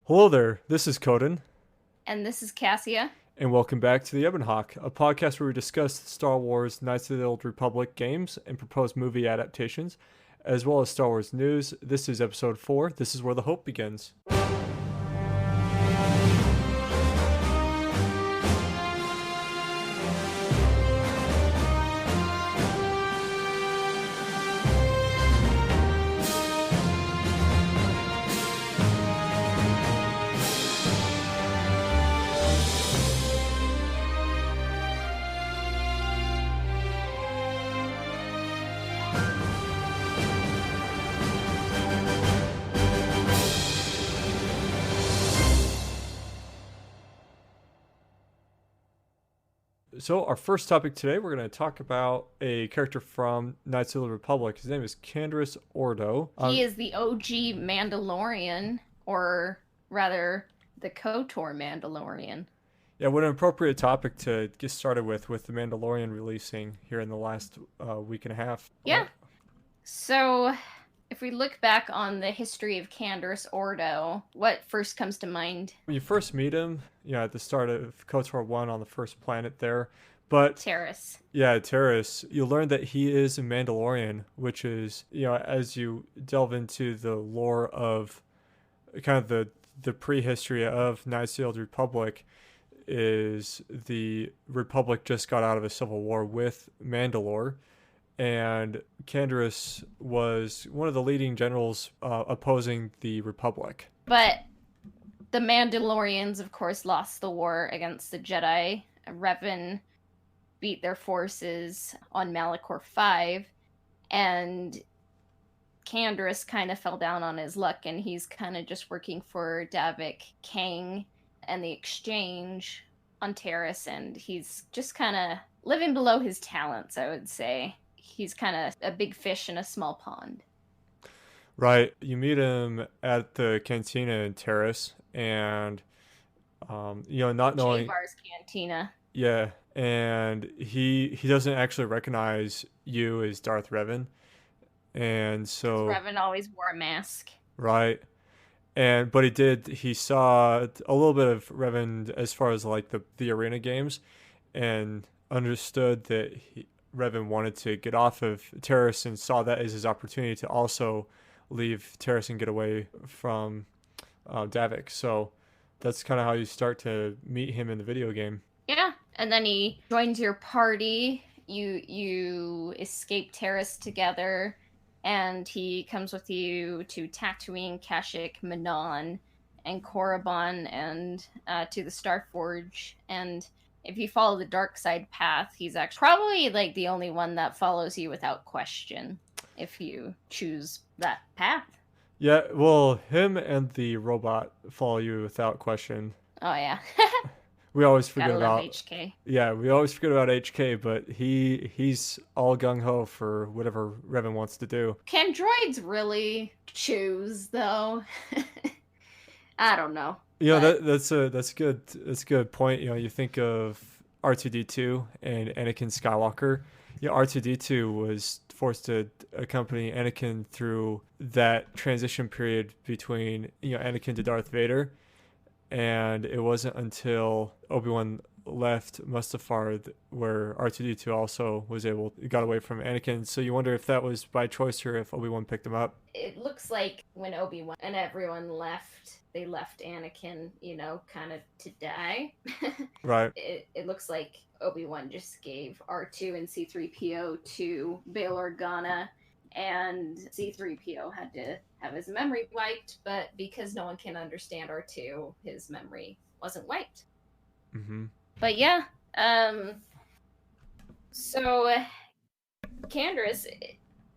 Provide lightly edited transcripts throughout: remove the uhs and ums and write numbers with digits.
Hello there, this is Coden, And this is Cassia. and welcome back to the Ebonhawk, a podcast where we discuss the Star Wars Knights of the Old Republic games and proposed movie adaptations, as well as Star Wars news. This is episode 4. This is where the hope begins. So, our first topic today, we're going to talk about a character from Knights of the Republic. His name is Canderous Ordo. He is the OG Mandalorian, or rather, the KotOR Mandalorian. Yeah, what an appropriate topic to get started with the Mandalorian releasing here in the last week and a half. Yeah. So, if we look back on the history of Canderous Ordo, what first comes to mind? When you first meet him, at the start of KotOR 1 on the first planet there. But Terrace. yeah, Terrace, you learn that he is a Mandalorian, which is, as you delve into the lore of kind of the prehistory of Knights of the Old Republic, is the Republic just got out of a civil war with Mandalore, and Canderous was one of the leading generals opposing the Republic. But the Mandalorians, of course, lost the war against the Jedi. Revan beat their forces on Malachor 5, and Canderous kind of fell down on his luck, and he's kind of just working for Davik Kang and the Exchange on Terrace, and he's just kind of living below his talents, I would say. He's kind of a big fish in a small pond. Right. You meet him at the cantina in Terrace, and, not knowing... J-Bar's Cantina. Yeah, and he doesn't actually recognize you as Darth Revan, and so... Revan always wore a mask. Right. But he saw a little bit of Revan as far as like the arena games, and understood that Revan wanted to get off of Terrace, and saw that as his opportunity to also leave Terrace and get away from Davik. So that's kind of how you start to meet him in the video game. Yeah, and then he joins your party. You escape Terrace together, and he comes with you to Tatooine, Kashyyyk, Manon, and Korriban, and to the Starforge. And if you follow the dark side path, he's actually probably like the only one that follows you without question if you choose that path. Yeah, well, him and the robot follow you without question. Oh yeah. We always forget Gotta love about HK. Yeah, we always forget about HK, but he's all gung ho for whatever Revan wants to do. Can droids really choose though? I don't know. That's a good point. You think of R2D2 and Anakin Skywalker. Yeah, R2D2 was forced to accompany Anakin through that transition period between Anakin to Darth Vader, and it wasn't until Obi-Wan left Mustafar where R2D2 also got away from Anakin. So you wonder if that was by choice or if Obi-Wan picked him up. It looks like when Obi-Wan and everyone left, they left Anakin, kind of to die. Right. It looks like Obi-Wan just gave R2 and C-3PO to Bail Organa, and C-3PO had to have his memory wiped, but because no one can understand R2, his memory wasn't wiped. Mm-hmm. But yeah, so Canderous,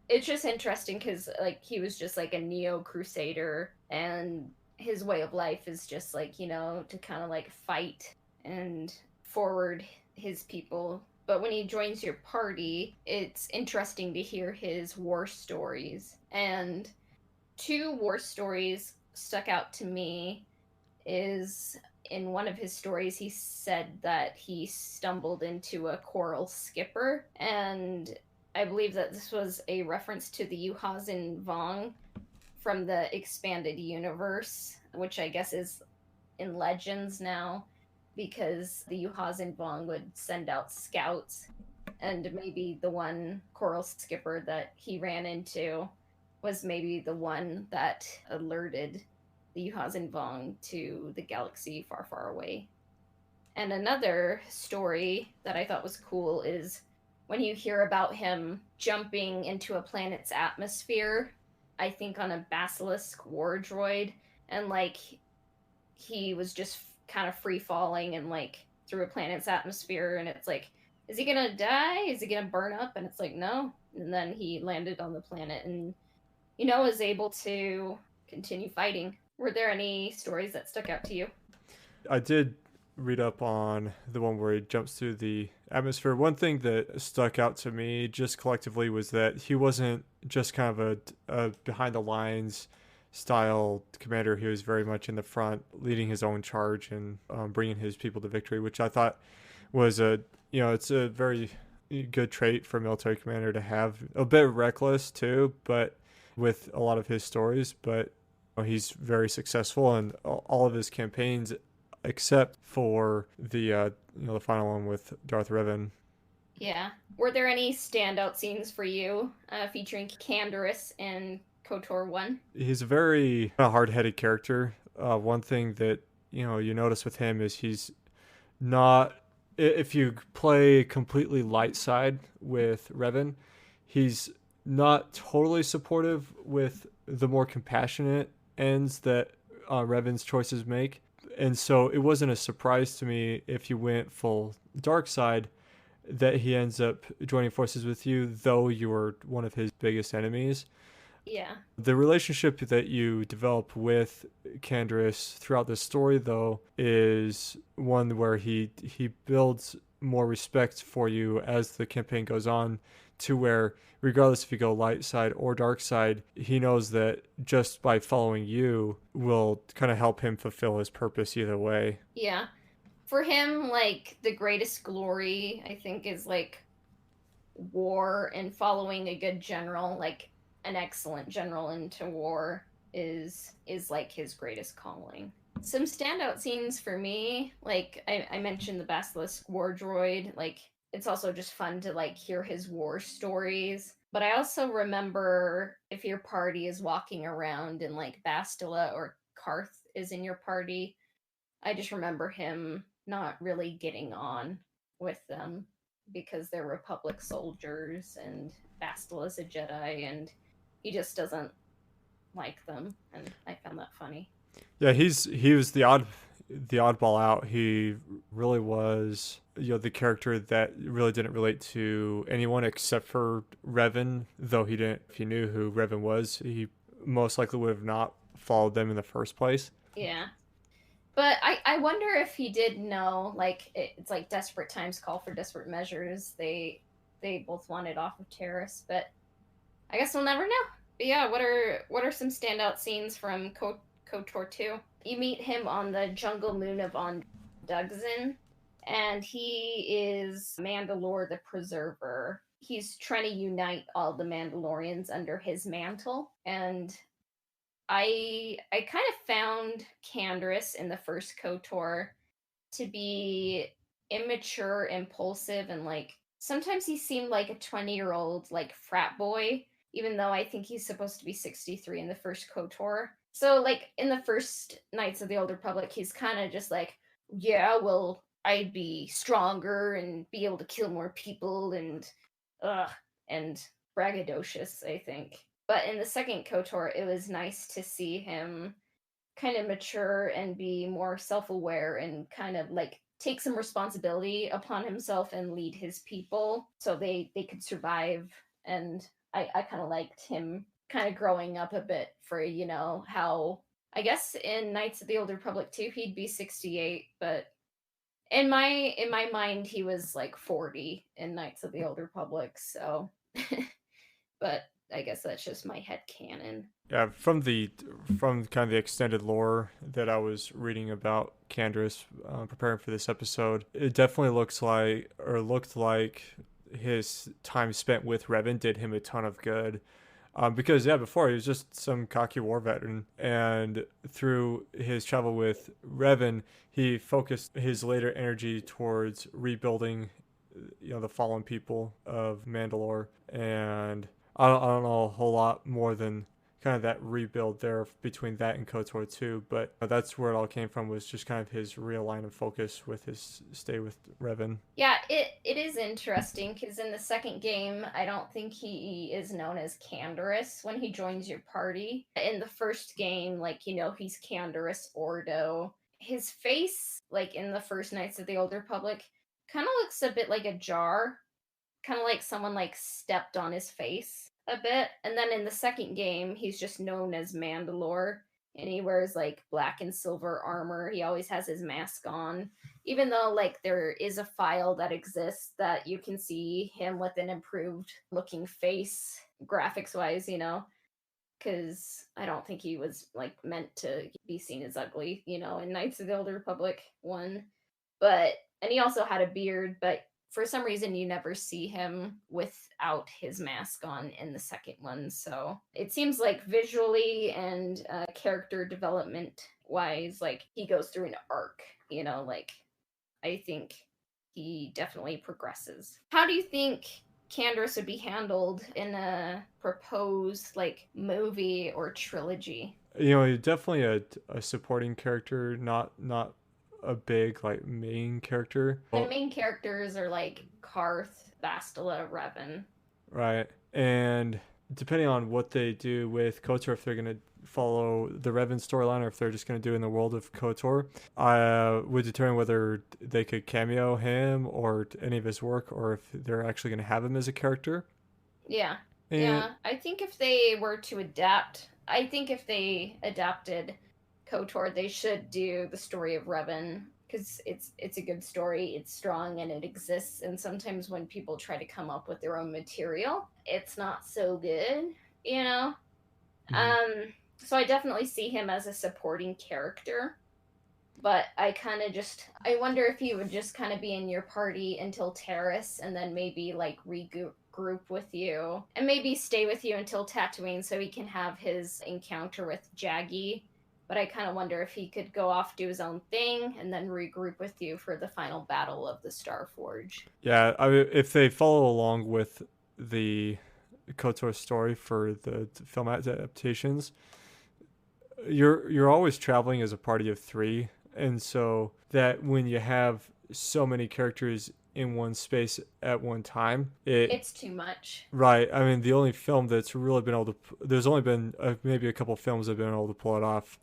it's just interesting because like he was just like a neo-crusader, and his way of life is just like, to kind of like fight and forward his people. But when he joins your party, it's interesting to hear his war stories. And 2 war stories stuck out to me is in one of his stories, he said that he stumbled into a coral skipper, and I believe that this was a reference to the Yuhazin Vong from the expanded universe, which I guess is in Legends now, because the Yuhazin Vong would send out scouts, and maybe the one coral skipper that he ran into was maybe the one that alerted the Yuhazin Vong to the galaxy far, far away. And another story that I thought was cool is when you hear about him jumping into a planet's atmosphere, I think on a basilisk war droid, and like he was just kind of free falling and like through a planet's atmosphere, and it's like, is he gonna die? Is he gonna burn up? And it's like, no. And then he landed on the planet and, was able to continue fighting. Were there any stories that stuck out to you? I did read up on the one where he jumps through the atmosphere. One thing that stuck out to me just collectively was that he wasn't just kind of a behind the lines style commander. He was very much in the front, leading his own charge and bringing his people to victory, which I thought was it's a very good trait for a military commander to have. A bit reckless too, but with a lot of his stories, but he's very successful in all of his campaigns, except for the the final one with Darth Revan. Yeah. Were there any standout scenes for you featuring Canderous and KotOR 1? He's a very hard-headed character. One thing that you notice with him is he's not. If you play completely light side with Revan, he's not totally supportive with the more compassionate ends that Revan's choices make. And so it wasn't a surprise to me if you went full dark side that he ends up joining forces with you, though you were one of his biggest enemies. Yeah. The relationship that you develop with Canderous throughout the story, though, is one where he builds more respect for you as the campaign goes on, to where regardless if you go light side or dark side, he knows that just by following you will kind of help him fulfill his purpose either way. Yeah. For him, like, the greatest glory, I think, is like war and following a good general, like an excellent general into war is like his greatest calling. Some standout scenes for me, like I mentioned the Basilisk war droid, like it's also just fun to like hear his war stories. But I also remember if your party is walking around and like Bastila or Karth is in your party, I just remember him not really getting on with them because they're Republic soldiers and Bastila's a Jedi and he just doesn't like them, and I found that funny. Yeah, he was the oddball out. He really was the character that really didn't relate to anyone except for Revan, though he didn't if he knew who Revan was, he most likely would have not followed them in the first place. Yeah. But I wonder if he did know, like, it's like desperate times call for desperate measures. They both wanted off of Terrace, but I guess we'll never know. But yeah, what are some standout scenes from KotOR 2? You meet him on the jungle moon of On Dugzin, and he is Mandalore the Preserver. He's trying to unite all the Mandalorians under his mantle, and I kind of found Canderous in the first KotOR to be immature, impulsive, and like sometimes he seemed like a 20-year-old like frat boy, even though I think he's supposed to be 63 in the first KotOR. So like in the first Knights of the Old Republic, he's kind of just like, yeah, well, I'd be stronger and be able to kill more people and braggadocious, I think. But in the second KotOR, it was nice to see him kind of mature and be more self-aware and kind of like take some responsibility upon himself and lead his people so they could survive. And I kind of liked him kind of growing up a bit for, how I guess in Knights of the Old Republic 2 he'd be 68, but in my mind he was like 40 in Knights of the Old Republic, so but I guess that's just my head canon. Yeah, from kind of the extended lore that I was reading about Canderous, preparing for this episode, it definitely looked like his time spent with Revan did him a ton of good. Because yeah, before he was just some cocky war veteran, and through his travel with Revan, he focused his later energy towards rebuilding, the fallen people of Mandalore. And I don't know a whole lot more than kind of that rebuild there between that and KotOR 2, but that's where it all came from, was just kind of his real line of focus with his stay with Revan. Yeah, it is interesting because in the second game, I don't think he is known as Canderous when he joins your party. In the first game, like, he's Canderous Ordo. His face, like in the first Knights of the Old Republic, kind of looks a bit like a jar, kind of like someone like stepped on his face a bit. And then in the second game, he's just known as Mandalore, and he wears like black and silver armor. He always has his mask on, even though like there is a file that exists that you can see him with an improved looking face graphics wise, because I don't think he was like meant to be seen as ugly, in Knights of the Old Republic 1. And he also had a beard, but for some reason you never see him without his mask on in the second one. So it seems like visually and character development wise, like he goes through an arc, like I think he definitely progresses. How do you think Canderous would be handled in a proposed like movie or trilogy? Definitely a supporting character, not a big like main character. And main characters are like Karth, Bastila, Revan. Right. And depending on what they do with KotOR, if they're going to follow the Revan storyline or if they're just going to do in the world of KotOR, I would determine whether they could cameo him or any of his work, or if they're actually going to have him as a character. Yeah. Yeah. I think if they were to adapt, I think if they adapted KotOR, they should do the story of Revan, because it's a good story, it's strong, and it exists. And sometimes when people try to come up with their own material, it's not so good, Mm-hmm. So I definitely see him as a supporting character, but I wonder if he would just kind of be in your party until Terrace, and then maybe like regroup with you, and maybe stay with you until Tatooine so he can have his encounter with Jaggy. But I kind of wonder if he could go off, do his own thing, and then regroup with you for the final battle of the Star Forge. Yeah, I mean, if they follow along with the KotOR story for the film adaptations, you're always traveling as a party of 3, and so that when you have so many characters in one space at one time, it's too much. Right. I mean, the only film that's really been able to, there's only been maybe a couple films that have been able to pull it off.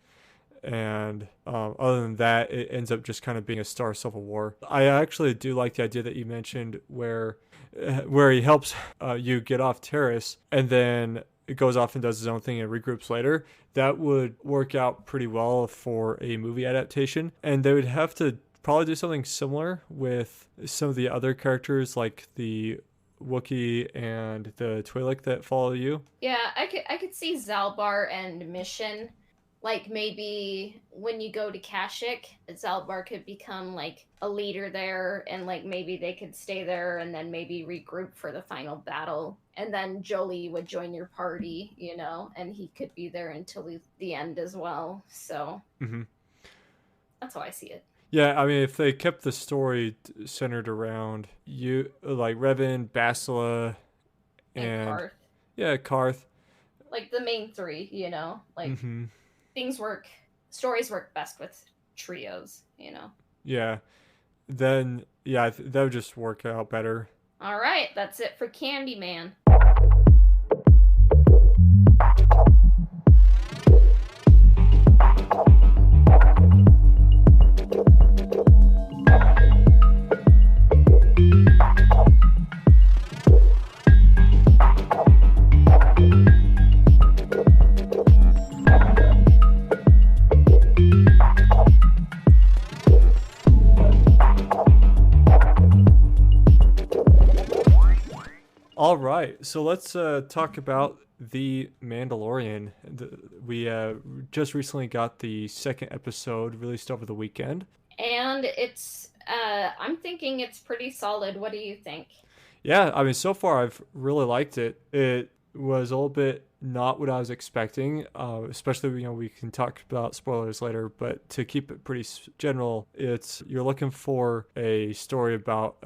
And other than that, it ends up just kind of being a Star Civil War. I actually do like the idea that you mentioned where he helps you get off Terrace, and then it goes off and does his own thing and regroups later. That would work out pretty well for a movie adaptation. And they would have to probably do something similar with some of the other characters, like the Wookiee and the Twi'lek that follow you. Yeah, I could see Zalbar and Mission. Like maybe when you go to Kashyyyk, Zalbar could become like a leader there, and like maybe they could stay there and then maybe regroup for the final battle. And then Jolie would join your party, and he could be there until the end as well. So that's how I see it. Yeah, I mean, if they kept the story centered around you, like Revan, Bastila, and Karth. Yeah, Karth. Like the main 3, like stories work best with trios, Yeah, then yeah, that would just work out better. All right, that's it for Candyman. All right, so let's talk about The Mandalorian. We just recently got the second episode released over the weekend. And I'm thinking it's pretty solid. What do you think? Yeah, I mean, so far I've really liked it. It was a little bit not what I was expecting. Especially, we can talk about spoilers later, but to keep it pretty general, it's you're looking for a story about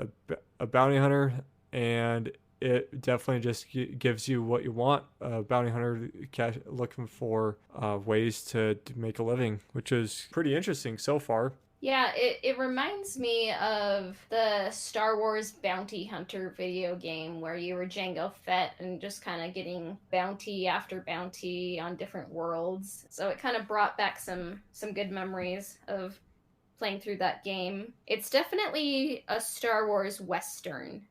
a bounty hunter, and it definitely just gives you what you want. A bounty hunter looking for ways to make a living, which is pretty interesting so far. Yeah, it reminds me of the Star Wars Bounty Hunter video game where you were Jango Fett and just kind of getting bounty after bounty on different worlds. So it kind of brought back some good memories of playing through that game. It's definitely a Star Wars Western,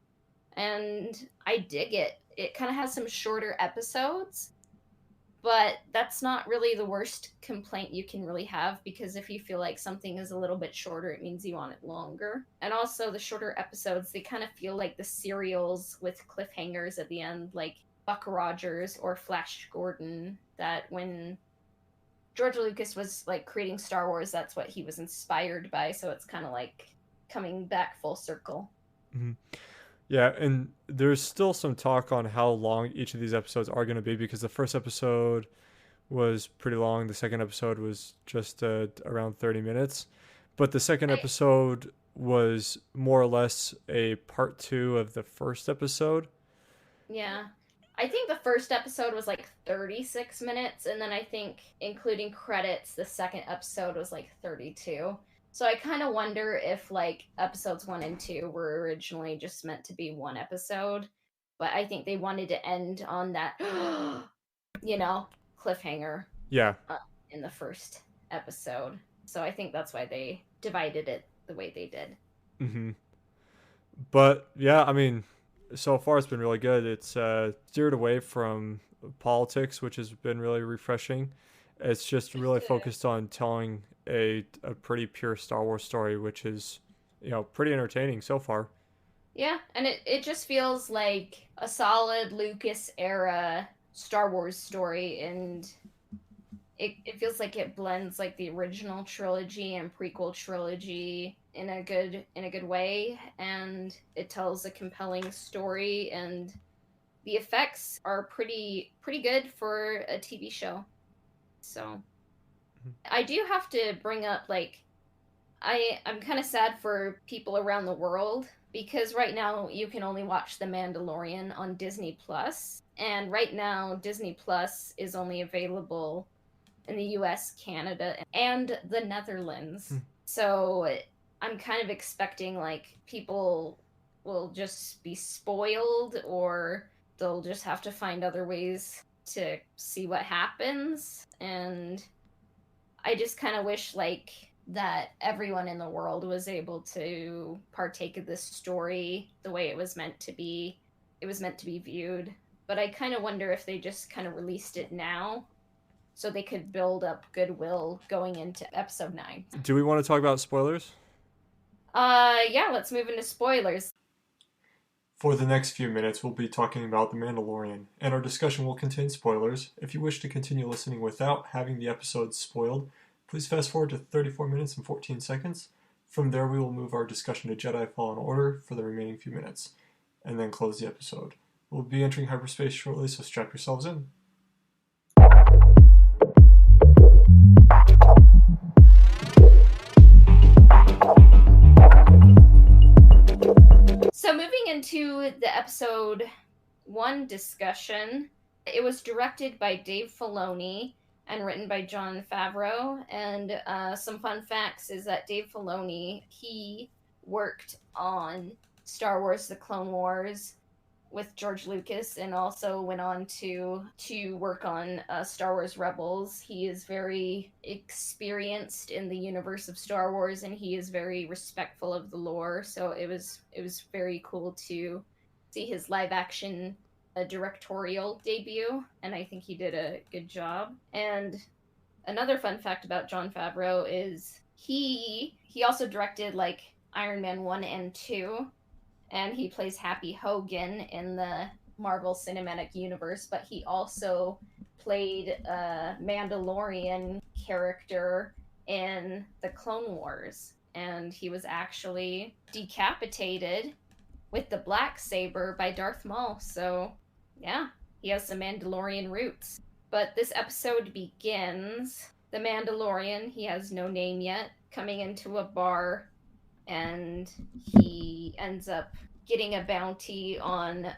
and I dig it. It kind of has some shorter episodes, but that's not really the worst complaint you can really have, because if you feel like something is a little bit shorter, it means you want it longer. And also the shorter episodes, they kind of feel like the serials with cliffhangers at the end, like Buck Rogers or Flash Gordon, that when George Lucas was like creating Star Wars, that's what he was inspired by, so it's kind of like coming back full circle. Mm-hmm. Yeah, and there's still some talk on how long each of these episodes are going to be, because the first episode was pretty long. The second episode was just around 30 minutes. But the second episode was more or less a part 2 of the first episode. Yeah. I think the first episode was like 36 minutes, and then I think, including credits, the second episode was like 32. So I kind of wonder if like episodes 1 and 2 were originally just meant to be one episode, but I think they wanted to end on that, cliffhanger. Yeah. In the first episode. So I think that's why they divided it the way they did. Mm-hmm. But yeah, I mean, so far it's been really good. It's steered away from politics, which has been really refreshing. It's just really focused on telling a pretty pure Star Wars story, which is, pretty entertaining so far. Yeah, and it just feels like a solid Lucas era Star Wars story, and it feels like it blends like the original trilogy and prequel trilogy in a good way, and it tells a compelling story, and the effects are pretty good for a TV show. So I do have to bring up, like, I'm kind of sad for people around the world, because right now you can only watch The Mandalorian on Disney Plus, and right now Disney Plus is only available in the US, Canada, and the Netherlands. So I'm kind of expecting like people will just be spoiled, or they'll just have to find other ways to see what happens. And I just kind of wish like that everyone in the world was able to partake of this story the way it was meant to be. It was meant to be viewed. But I kind of wonder if they just kind of released it now so they could build up goodwill going into episode 9. Do we want to talk about spoilers? Yeah, let's move into spoilers. For the next few minutes, we'll be talking about The Mandalorian, and our discussion will contain spoilers. If you wish to continue listening without having the episodes spoiled, please fast forward to 34 minutes and 14 seconds. From there, we will move our discussion to Jedi Fallen Order for the remaining few minutes, and then close the episode. We'll be entering hyperspace shortly, so strap yourselves in. So moving into the episode 1 discussion, it was directed by Dave Filoni and written by Jon Favreau. And some fun facts is that Dave Filoni, he worked on Star Wars The Clone Wars with George Lucas, and also went on to work on Star Wars Rebels. He is very experienced in the universe of Star Wars, and he is very respectful of the lore. So it was very cool to see his live action directorial debut, and I think he did a good job. And another fun fact about Jon Favreau is he also directed like Iron Man 1 and 2, and he plays Happy Hogan in the Marvel Cinematic Universe, but he also played a Mandalorian character in the Clone Wars, and he was actually decapitated with the black saber by Darth Maul. So, yeah. He has some Mandalorian roots. But this episode begins the Mandalorian, he has no name yet, coming into a bar, and he ends up getting a bounty on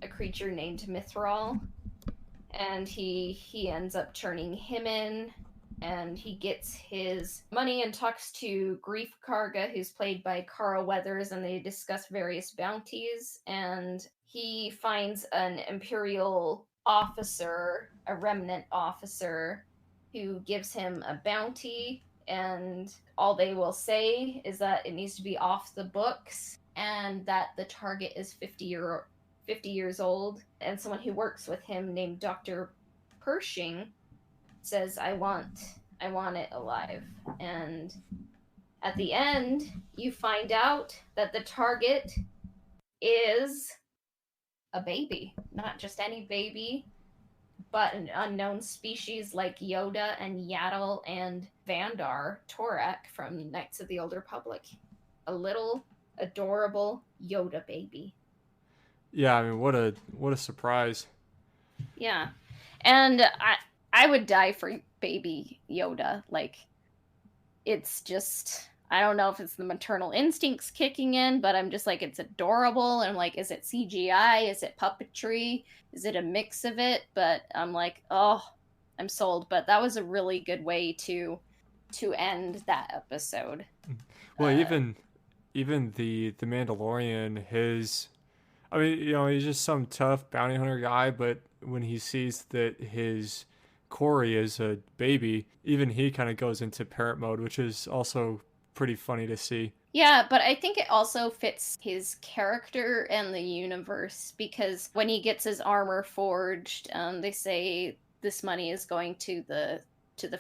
a creature named Mithril, and he ends up turning him in, and he gets his money and talks to Grief Karga, who's played by Carl Weathers, and they discuss various bounties, and he finds an Imperial officer, a remnant officer, who gives him a bounty, and all they will say is that it needs to be off the books, and that the target is 50 years old, and someone who works with him named Dr. Pershing says, I want it alive. And at the end, you find out that the target is a baby. Not just any baby, but an unknown species like Yoda and Yaddle and Vandar Torak from Knights of the Old Republic. A little adorable Yoda baby. Yeah, I mean, what a surprise. Yeah. And I would die for baby Yoda. Like, it's just, I don't know if it's the maternal instincts kicking in, but I'm just like, it's adorable. And I'm like, is it CGI? Is it puppetry? Is it a mix of it? But I'm like, oh, I'm sold. But that was a really good way to end that episode. Well, even the Mandalorian, I mean, you know, he's just some tough bounty hunter guy, but when he sees that his Corey is a baby, even he kind of goes into parent mode, which is also pretty funny to see. Yeah, but I think it also fits his character and the universe, because when he gets his armor forged, they say this money is going to the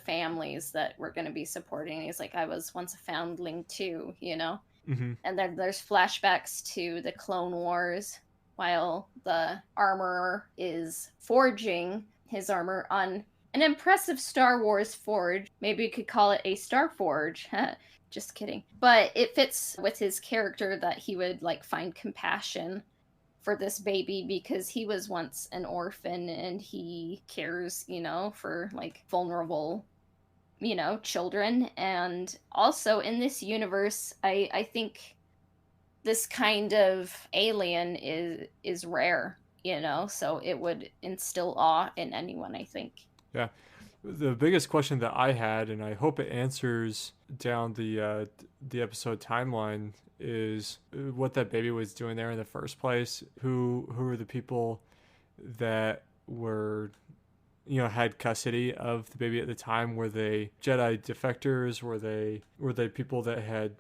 families that we're going to be supporting. And he's like, I was once a foundling too, you know? Mm-hmm. And then there's flashbacks to the Clone Wars while the armorer is forging his armor on an impressive Star Wars forge. Maybe you could call it a Star Forge. Just kidding. But it fits with his character that he would like find compassion for this baby because he was once an orphan and he cares, you know, for like vulnerable, you know, children. And also in this universe, I think this kind of alien is rare, you know, so it would instill awe in anyone, I think. Yeah. The biggest question that I had, and I hope it answers down the episode timeline, is what that baby was doing there in the first place. Who were the people that were, you know, had custody of the baby at the time? Were they Jedi defectors? Were they people that had,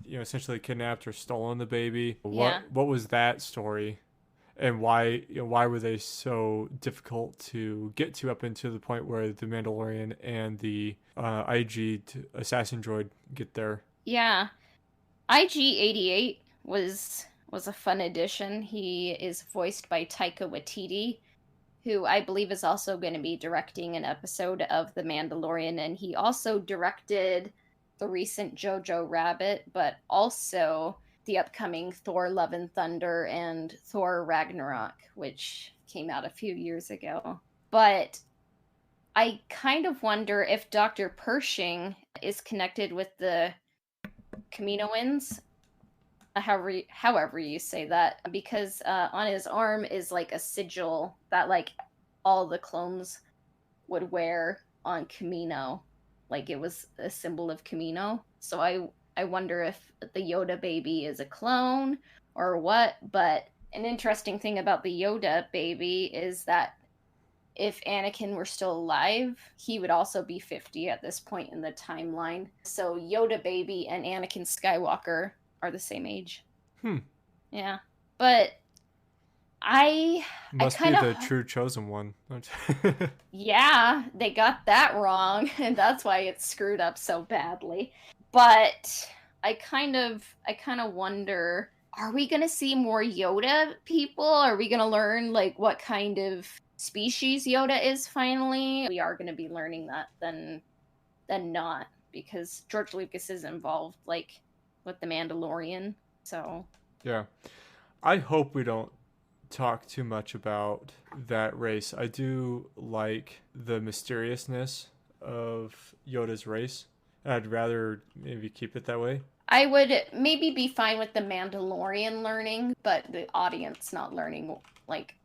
you know, essentially kidnapped or stolen the baby? Yeah. What was that story? And why were they so difficult to get to up into the point where the Mandalorian and the IG assassin droid get there? Yeah, IG-88 was a fun addition. He is voiced by Taika Waititi, who I believe is also going to be directing an episode of The Mandalorian, and he also directed the recent Jojo Rabbit, but also the upcoming Thor Love and Thunder and Thor Ragnarok, which came out a few years ago. But I kind of wonder if Dr. Pershing is connected with the Kaminoans, however you say that, because on his arm is like a sigil that like all the clones would wear on Kamino. Like it was a symbol of Kamino. So I wonder if the Yoda baby is a clone or what. But an interesting thing about the Yoda baby is that if Anakin were still alive, he would also be 50 at this point in the timeline. So Yoda baby and Anakin Skywalker are the same age. Yeah. But Must be the true chosen one. Yeah, they got that wrong, and that's why it's screwed up so badly. But I kind of wonder, are we gonna see more Yoda people? Are we gonna learn like what kind of species Yoda is finally? We are gonna be learning that then not, because George Lucas is involved like with the Mandalorian. So yeah, I hope we don't talk too much about that race. I do like the mysteriousness of Yoda's race. I'd rather maybe keep it that way. I would maybe be fine with the Mandalorian learning, but the audience not learning like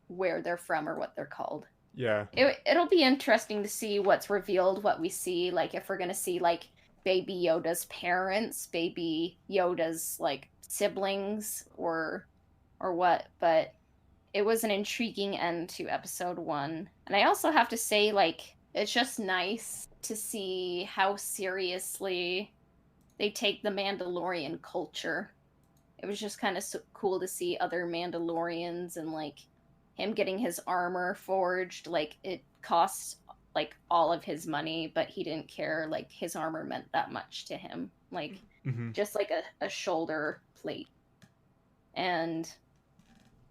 where they're from or what they're called. Yeah. It'll be interesting to see what's revealed, what we see, like if we're gonna see like Baby Yoda's parents, Baby Yoda's like siblings, or what. But it was an intriguing end to episode 1. And I also have to say, like, it's just nice to see how seriously they take the Mandalorian culture. It was just kind of cool to see other Mandalorians and like him getting his armor forged. Like it costs like all of his money, but he didn't care. Like his armor meant that much to him. Like just like a shoulder plate. And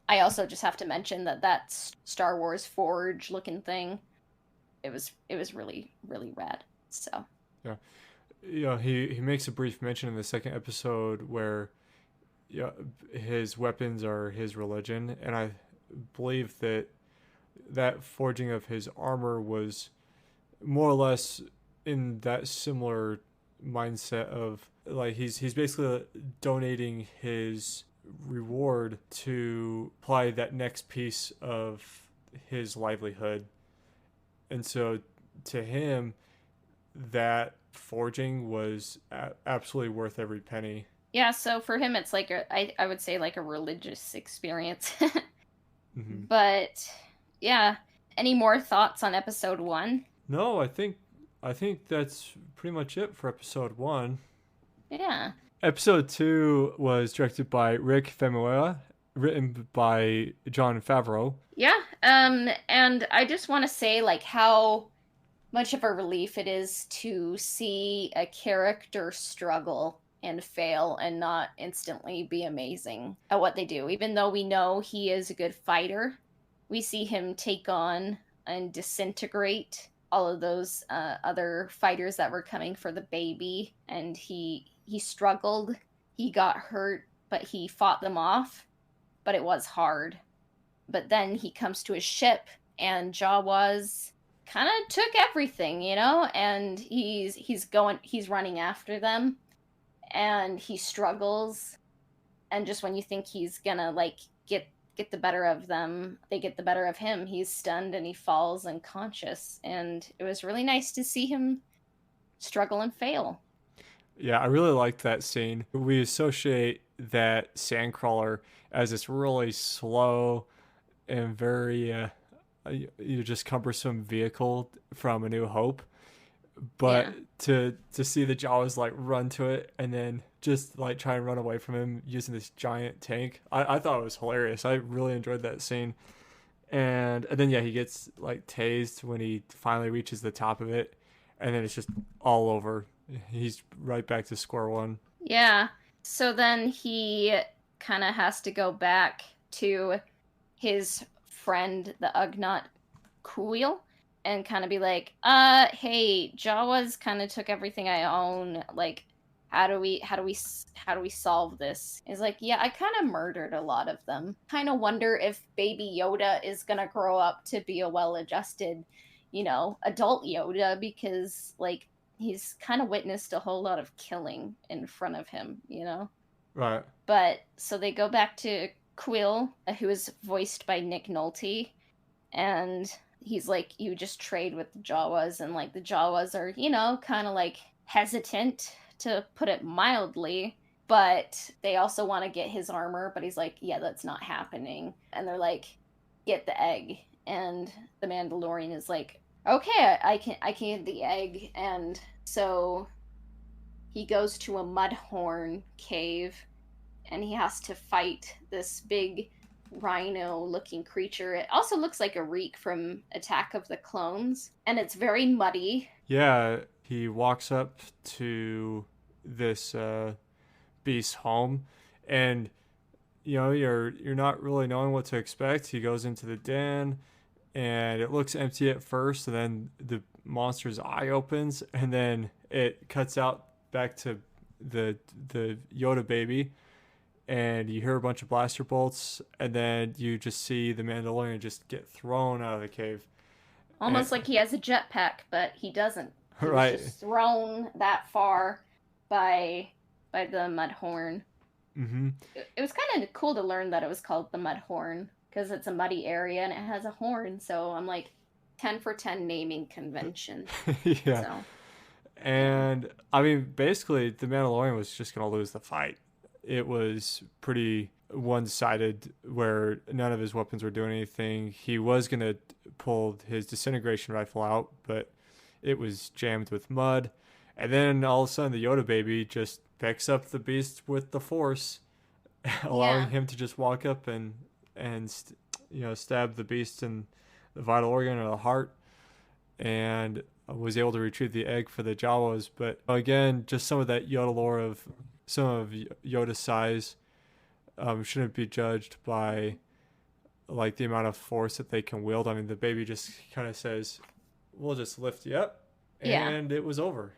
I also just have to mention that Star Wars forge looking thing, it was really, really rad. So yeah. Yeah, he makes a brief mention in the second episode where his weapons are his religion, and I believe that forging of his armor was more or less in that similar mindset of like he's basically donating his reward to apply that next piece of his livelihood. And so to him, that forging was absolutely worth every penny. Yeah, so for him it's like I would say like a religious experience. But yeah, any more thoughts on episode 1? No, I think that's pretty much it for episode 1. Yeah. Episode 2 was directed by Rick Famuyiwa, written by Jon Favreau. Yeah, and I just want to say like how much of a relief it is to see a character struggle and fail and not instantly be amazing at what they do. Even though we know he is a good fighter, we see him take on and disintegrate all of those other fighters that were coming for the baby, and he struggled, he got hurt, but he fought them off, but it was hard. But then he comes to his ship, and Jawas kind of took everything, you know, and he's running after them, and he struggles, and just when you think he's gonna like get the better of them, they get the better of him. He's stunned and he falls unconscious, and it was really nice to see him struggle and fail. Yeah, I really liked that scene. We associate that sandcrawler as this really slow and very just cumbersome vehicle from A New Hope, but to see the Jawas like run to it and then just like try and run away from him using this giant tank, I thought it was hilarious. I really enjoyed that scene. And then he gets like tased when he finally reaches the top of it, and then it's just all over. He's right back to square one. Yeah. So then he kind of has to go back to his friend, the Ugnaught Kuil, and kind of be like, hey, Jawas kind of took everything I own. Like, how do we solve this? He's like, yeah, I kind of murdered a lot of them. Kind of wonder if Baby Yoda is gonna grow up to be a well-adjusted, adult Yoda, because like he's kind of witnessed a whole lot of killing in front of him, Right. But so they go back to Quill, who is voiced by Nick Nolte, and he's like, you just trade with the Jawas, and like the Jawas are, kind of like hesitant, to put it mildly, but they also want to get his armor, but he's like, yeah, that's not happening. And they're like, get the egg. And the Mandalorian is like, okay, I can get the egg. And so he goes to a mudhorn cave, and he has to fight this big rhino-looking creature. It also looks like a Reek from Attack of the Clones, and it's very muddy. Yeah, he walks up to this beast's home, and you're not really knowing what to expect. He goes into the den, and it looks empty at first, and then the monster's eye opens, and then it cuts out back to the Yoda baby, and you hear a bunch of blaster bolts, and then you just see the Mandalorian just get thrown out of the cave. And, Almost like he has a jetpack, but he doesn't. He was right. just thrown that far by the Mudhorn. Mm-hmm. It was kind of cool to learn that it was called the Mudhorn because it's a muddy area and it has a horn. So I'm like 10 for 10 naming convention. Yeah. So, and I mean, basically, the Mandalorian was just gonna lose the fight. It was pretty one-sided, where none of his weapons were doing anything. He was gonna pull his disintegration rifle out, but it was jammed with mud. And then all of a sudden, the Yoda baby just picks up the beast with the Force, allowing yeah. him to just walk up and stab the beast in the vital organ or the heart, and was able to retrieve the egg for the Jawas. But again, just some of that Yoda lore of some of Yoda's size shouldn't be judged by like the amount of force that they can wield. I mean, the baby just kind of says, "We'll just lift you up," and it was over.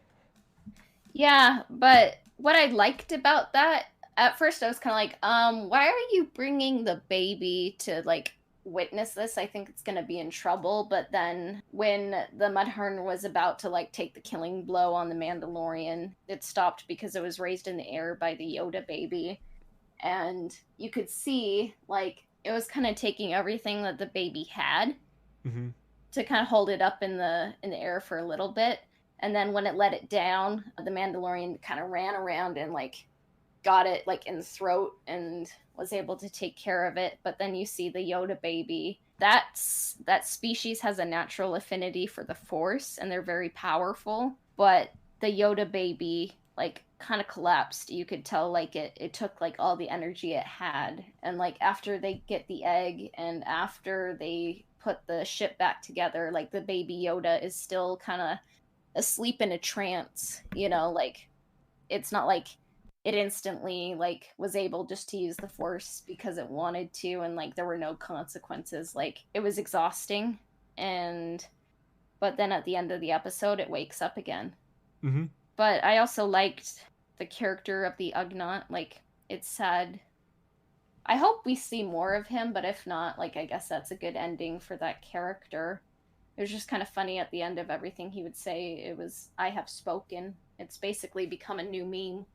Yeah, but what I liked about that, at first I was kind of like, why are you bringing the baby to like witness this? I think it's gonna be in trouble. But then when the Mudhorn was about to like take the killing blow on the Mandalorian, it stopped because it was raised in the air by the Yoda baby, and you could see like it was kind of taking everything that the baby had Mm-hmm. to kind of hold it up in the air for a little bit. And then when it let it down, the Mandalorian kind of ran around and like got it like in the throat and was able to take care of it. But then you see the Yoda baby. That species has a natural affinity for the Force, and they're very powerful. But the Yoda baby like kind of collapsed. You could tell like it took like all the energy it had. And like after they get the egg and after they put the ship back together, like the baby Yoda is still kind of asleep in a trance, like it's not like it instantly like was able just to use the Force because it wanted to, and like there were no consequences. Like it was exhausting, but then at the end of the episode it wakes up again. Mm-hmm. But I also liked the character of the Ugnaught. Like it's sad. I hope we see more of him, but if not, like I guess that's a good ending for that character. It was just kind of funny at the end of everything he would say. It was, "I have spoken." It's basically become a new meme.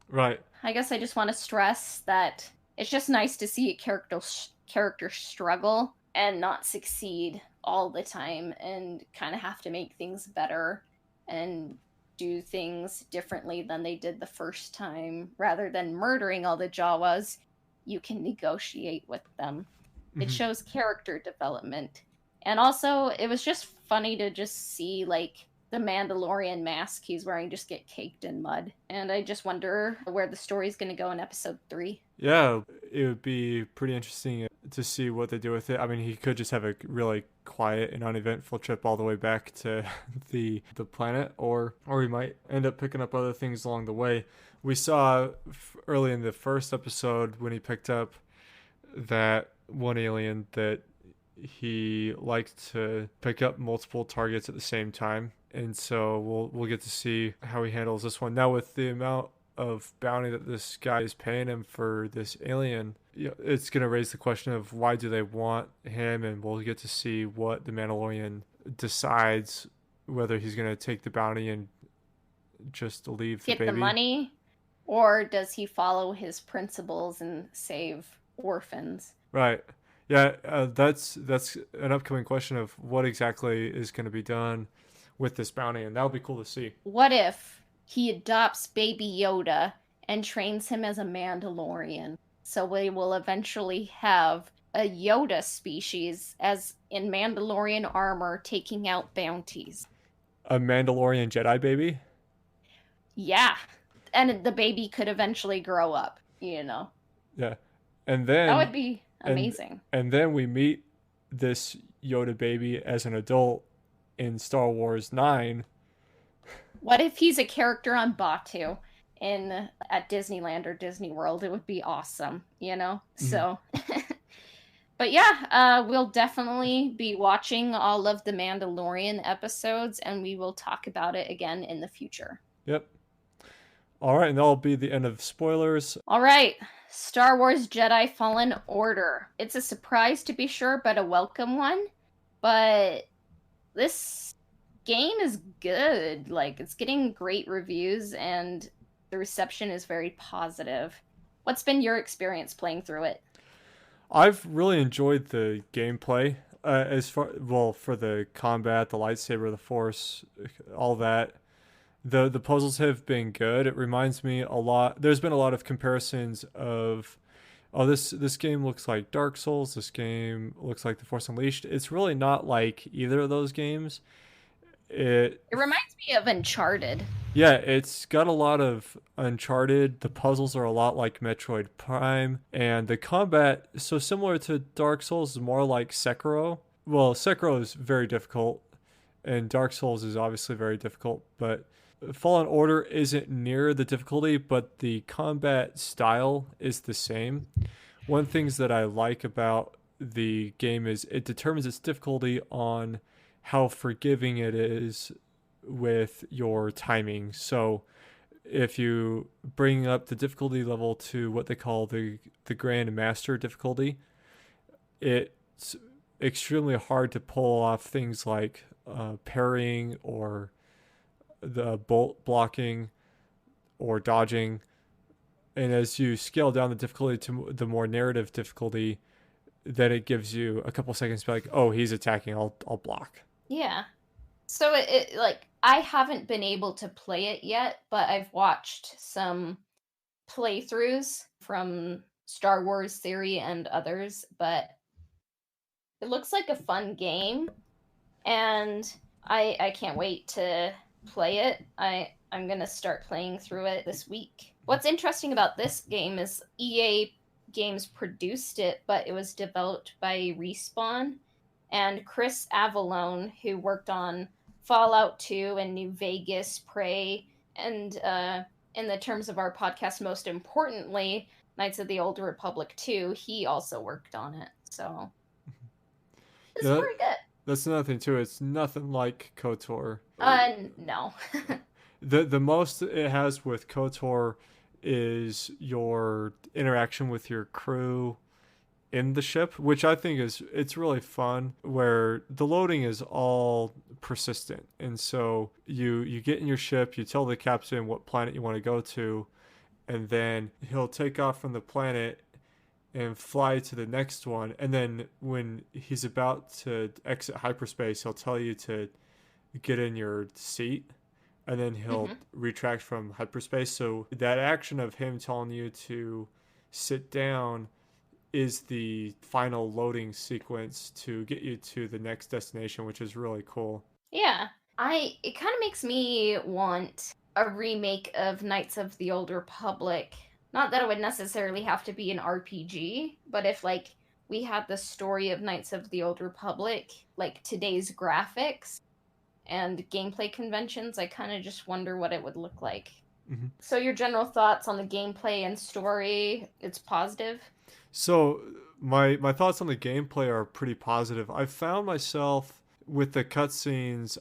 Right. I guess I just want to stress that it's just nice to see a character struggle and not succeed all the time and kind of have to make things better and do things differently than they did the first time. Rather than murdering all the Jawas, you can negotiate with them. Mm-hmm. It shows character development. And also, it was just funny to just see, like, the Mandalorian mask he's wearing just get caked in mud. And I just wonder where the story's going to go in episode 3. Yeah, it would be pretty interesting to see what they do with it. I mean, he could just have a really quiet and uneventful trip all the way back to the planet, or he might end up picking up other things along the way. We saw early in the first episode when he picked up that one alien that he liked to pick up multiple targets at the same time, and so we'll get to see how he handles this one. Now, with the amount of bounty that this guy is paying him for this alien, it's going to raise the question of why do they want him, and we'll get to see what the Mandalorian decides, whether he's going to take the bounty and just leave the baby. Get the money, or does he follow his principles and save orphans? Right. Yeah, that's an upcoming question of what exactly is going to be done with this bounty, and that'll be cool to see. What if he adopts Baby Yoda and trains him as a Mandalorian? So we will eventually have a Yoda species as in Mandalorian armor taking out bounties. A Mandalorian Jedi baby? Yeah. And the baby could eventually grow up, Yeah. And then that would be amazing. And then we meet this Yoda baby as an adult in Star Wars 9. What if he's a character on Batuu at Disneyland or Disney World? It would be awesome, Mm-hmm. So, but yeah, we'll definitely be watching all of the Mandalorian episodes, and we will talk about it again in the future. Yep. All right, and that'll be the end of spoilers. All right. Star Wars Jedi Fallen Order. It's a surprise to be sure, but a welcome one. But this game is good. Like, it's getting great reviews, and the reception is very positive. What's been your experience playing through it? I've really enjoyed the gameplay. As far well for the combat, the lightsaber, the force, all that. The puzzles have been good. It reminds me a lot. There's been a lot of comparisons of, oh, this game looks like Dark Souls. This game looks like The Force Unleashed. It's really not like either of those games. It reminds me of Uncharted. Yeah, it's got a lot of Uncharted. The puzzles are a lot like Metroid Prime, and the combat, so similar to Dark Souls, is more like Sekiro. Well, Sekiro is very difficult, and Dark Souls is obviously very difficult, but Fallen Order isn't near the difficulty, but the combat style is the same. One things that I like about the game is it determines its difficulty on how forgiving it is with your timing. So if you bring up the difficulty level to what they call the Grand Master difficulty, it's extremely hard to pull off things like parrying or the bolt blocking or dodging. And as you scale down the difficulty to the more narrative difficulty, then it gives you a couple seconds to be like, oh, he's attacking, I'll block. Yeah. So it like I haven't been able to play it yet, but I've watched some playthroughs from Star Wars Theory and others, but it looks like a fun game, and I can't wait to play it. I'm gonna start playing through it this week. What's interesting about this game is EA Games produced it, but it was developed by Respawn, and Chris Avallone, who worked on Fallout 2 and New Vegas, Prey, and in the terms of our podcast, most importantly, Knights of the Old Republic 2, he also worked on it. So it's Yeah, pretty good. that's another thing too. It's nothing like KotOR. No. The most it has with KotOR is your interaction with your crew in the ship, which I think it's really fun, where the loading is all persistent. And so you get in your ship, you tell the captain what planet you want to go to, and then he'll take off from the planet and fly to the next one. And then when he's about to exit hyperspace, he'll tell you to get in your seat, and then he'll retract from hyperspace. So that action of him telling you to sit down is the final loading sequence to get you to the next destination, which is really cool. Yeah. It kind of makes me want a remake of Knights of the Old Republic. Not that it would necessarily have to be an RPG, but if like we had the story of Knights of the Old Republic, like today's graphics and gameplay conventions, I kind of just wonder what it would look like. Mm-hmm. So your general thoughts on the gameplay and story, it's positive? So my thoughts on the gameplay are pretty positive. I found myself with the cutscenes,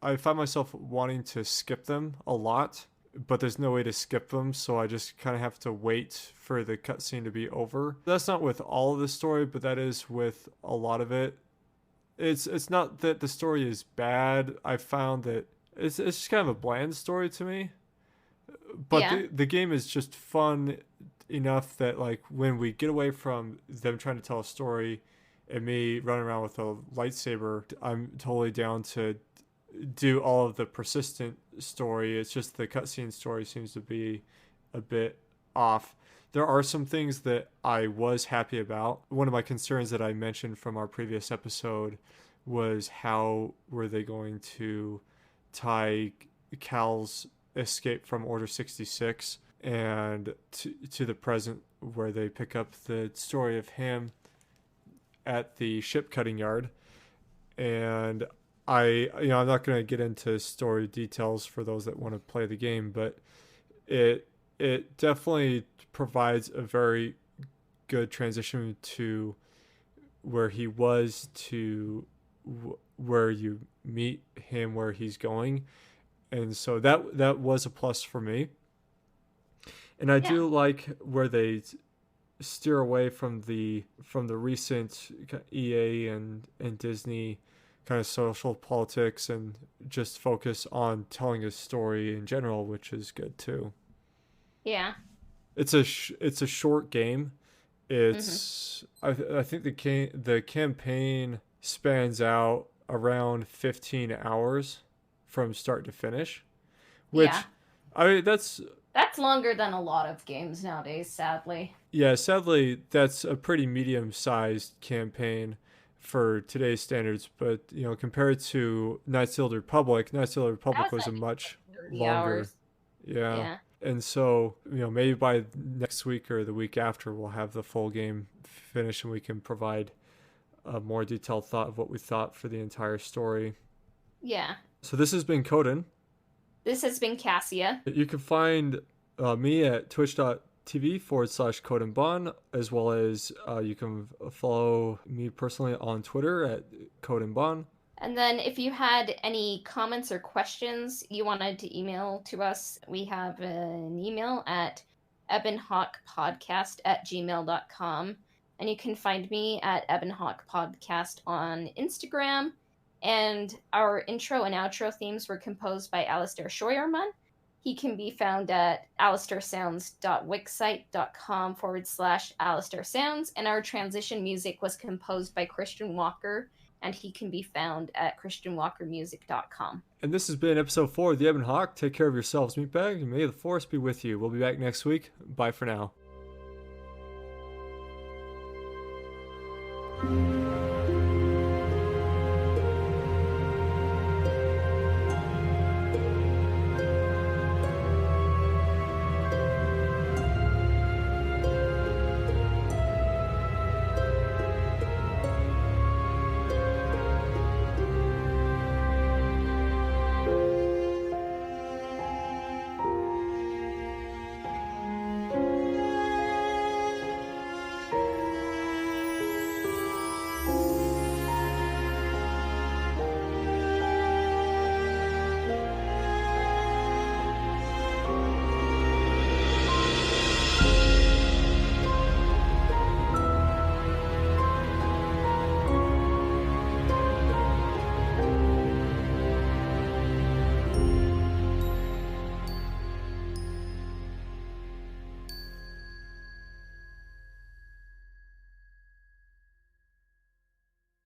I found myself wanting to skip them a lot, but there's no way to skip them, so I just kind of have to wait for the cutscene to be over. That's not with all of the story, but that is with a lot of it. It's not that the story is bad. I found that it's just kind of a bland story to me. But yeah. The game is just fun enough that like when we get away from them trying to tell a story and me running around with a lightsaber, I'm totally down to do all of the persistent story. It's just the cutscene story seems to be a bit off. There are some things that I was happy about. One of my concerns that I mentioned from our previous episode was how were they going to tie Cal's escape from Order 66 and to the present, where they pick up the story of him at the ship cutting yard. And I'm not going to get into story details for those that want to play the game, but it definitely provides a very good transition to where he was to where you meet him, where he's going. And so that was a plus for me. And I do like where they steer away from the recent EA and Disney kind of social politics and just focus on telling a story in general, which is good too. Yeah. It's a short game. Mhm. I think the campaign spans out around 15 hours from start to finish, Yeah. which I that's That's longer than a lot of games nowadays, sadly. yeah, sadly that's a pretty medium-sized campaign for today's standards, but compared to Knights of the That Republic was was a like much 30 longer. hours. Yeah. Yeah. And so, maybe by next week or the week after, we'll have the full game finished and we can provide a more detailed thought of what we thought for the entire story. Yeah. So, this has been Coden. This has been Cassia. You can find me at twitch.tv/CodenBon, as well as you can follow me personally on Twitter at CodenBon. And then if you had any comments or questions you wanted to email to us, we have an email at ebonhawkpodcast@gmail.com. And you can find me at ebonhawkpodcast on Instagram. And our intro and outro themes were composed by Alistair Scheuermann. He can be found at alistairsounds.wixsite.com/Alistair Sounds. And our transition music was composed by Christian Walker, and he can be found at christianwalkermusic.com. And this has been episode 4 of the Ebon Hawk. Take care of yourselves, meatbag, and may the force be with you. We'll be back next week. Bye for now.